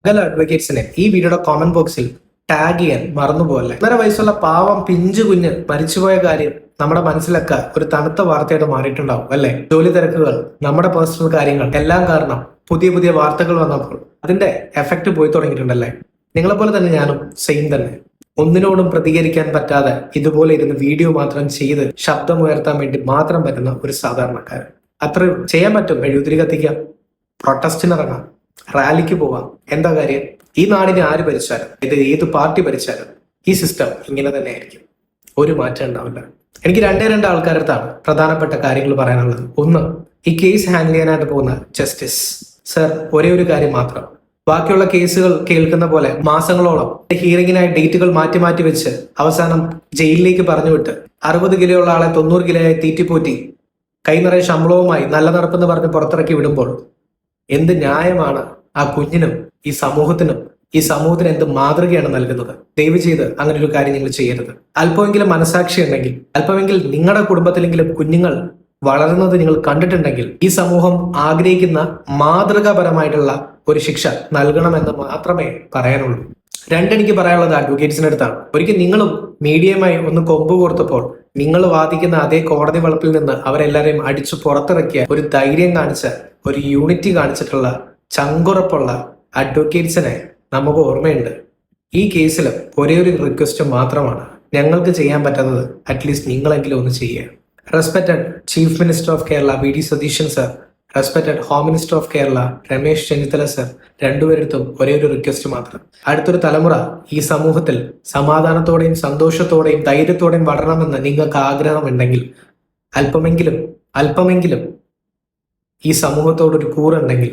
സകല അഡ്വക്കേറ്റ്സിനെ ഈ വീഡിയോയുടെ കോമന്റ് ബോക്സിൽ ടാഗ് ചെയ്യാൻ മറന്നുപോകല്ലേ. 1.5 വയസ്സുള്ള പാവം പിഞ്ചു കുഞ്ഞ് മരിച്ചുപോയ കാര്യം നമ്മുടെ മനസ്സിലൊക്കെ ഒരു തണുത്ത വാർത്തയായിട്ട് മാറിയിട്ടുണ്ടാവും അല്ലെ. ജോലി തിരക്കുകൾ, നമ്മുടെ പേഴ്സണൽ കാര്യങ്ങൾ എല്ലാം കാരണം പുതിയ പുതിയ വാർത്തകൾ വന്നപ്പോൾ അതിന്റെ എഫക്ട് പോയി തുടങ്ങിയിട്ടുണ്ടല്ലേ. നിങ്ങളെപ്പോലെ തന്നെ ഞാനും സെയിം തന്നെ. ഒന്നിനോടും പ്രതികരിക്കാൻ പറ്റാതെ ഇതുപോലെ ഇരുന്ന് വീഡിയോ മാത്രം ചെയ്ത് ശബ്ദമുയർത്താൻ വേണ്ടി മാത്രം പറ്റുന്ന ഒരു സാധാരണക്കാരൻ. അത്ര ചെയ്യാൻ പറ്റും. മെഴുകുതിരി കത്തിക്കാം, പ്രൊട്ടസ്റ്റിനിറങ്ങാം, റാലിക്ക് പോവാം. എന്താ കാര്യം? ഈ നാടിനെ ആര് ഭരിച്ചാലും, ഇത് ഏത് പാർട്ടി ഭരിച്ചാലും ഈ സിസ്റ്റം ഇങ്ങനെ തന്നെ ആയിരിക്കും. ഒരു മാറ്റം ഉണ്ടാവില്ല. എനിക്ക് രണ്ട് ആൾക്കാരടുത്താണ് പ്രധാനപ്പെട്ട കാര്യങ്ങൾ പറയാനുള്ളത്. ഒന്ന്, ഈ കേസ് ഹാൻഡിൽ ചെയ്യാനായിട്ട് പോകുന്ന ജസ്റ്റിസ് സർ. ഒരേ ഒരു കാര്യം മാത്രം, ബാക്കിയുള്ള കേസുകൾ കേൾക്കുന്ന പോലെ മാസങ്ങളോളം ഹിയറിംഗിനായി ഡേറ്റുകൾ മാറ്റി മാറ്റി വെച്ച് അവസാനം ജയിലിലേക്ക് പറഞ്ഞു വിട്ട് 60 കിലോ ഉള്ള ആളെ 90 കിലോയായി തീറ്റിപ്പോറ്റി കൈ നിറയെ ശമ്പളവുമായി നല്ല നടപ്പെന്ന് പറഞ്ഞ് പുറത്തിറക്കി വിടുമ്പോൾ എന്ത് ന്യായമാണ് ആ കുഞ്ഞിനും ഈ സമൂഹത്തിന് എന്ത് മാതൃകയാണ് നൽകുന്നത്? ദയവ് ചെയ്ത് അങ്ങനെ ഒരു കാര്യം നിങ്ങൾ ചെയ്യരുത്. അല്പമെങ്കിലും മനസാക്ഷി ഉണ്ടെങ്കിൽ, അല്പമെങ്കിൽ നിങ്ങളുടെ കുടുംബത്തിലെങ്കിലും കുഞ്ഞുങ്ങൾ വളരുന്നത് നിങ്ങൾ കണ്ടിട്ടുണ്ടെങ്കിൽ ഈ സമൂഹം ആഗ്രഹിക്കുന്ന മാതൃകാപരമായിട്ടുള്ള ഒരു ശിക്ഷ നൽകണമെന്ന് മാത്രമേ പറയാനുള്ളൂ. എനിക്ക് പറയാനുള്ളത് അഡ്വക്കേറ്റ്സിന്റെ അടുത്താണ്. ഒരിക്കൽ നിങ്ങളും മീഡിയയുമായി ഒന്ന് കൊമ്പ് കോർത്തപ്പോൾ നിങ്ങൾ വാദിക്കുന്ന അതേ കോടതി വളപ്പിൽ നിന്ന് അവരെല്ലാരെയും അടിച്ചു പുറത്തിറക്കിയ ഒരു ധൈര്യം കാണിച്ച, ഒരു യൂണിറ്റി കാണിച്ചിട്ടുള്ള, ചങ്കുറപ്പുള്ള അഡ്വക്കേറ്റ്സിനെ നമുക്ക് ഓർമ്മയുണ്ട്. ഈ കേസിൽ ഒരേ ഒരു റിക്വസ്റ്റ് മാത്രമാണ് ഞങ്ങൾക്ക് ചെയ്യാൻ പറ്റുന്നത്. അറ്റ്ലീസ്റ്റ് നിങ്ങളെങ്കിലും ഒന്ന് ചെയ്യുക. Respected chief minister of Kerala V D. Satheesan sir, respected home minister of Kerala Ramesh Chennithala sir, രണ്ടുപേരടുത്തും ഒരേ ഒരു റിക്വസ്റ്റ് മാത്രം. അടുത്തൊരു തലമുറ ഈ സമൂഹത്തിൽ സമാധാനത്തോടെയും സന്തോഷത്തോടെയും ധൈര്യത്തോടെയും വളരണമെന്ന് നിങ്ങൾക്ക് ആഗ്രഹമുണ്ടെങ്കിൽ അല്പമെങ്കിലും ഈ സമൂഹത്തോടൊരു കൂറുണ്ടെങ്കിൽ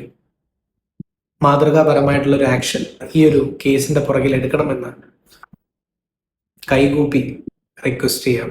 മാതൃകാപരമായിട്ടുള്ള ഒരു ആക്ഷൻ ഈ ഒരു കേസിന്റെ പുറകിൽ എടുക്കണമെന്ന് കൈകൂപ്പി റിക്വസ്റ്റ് ചെയ്യാം.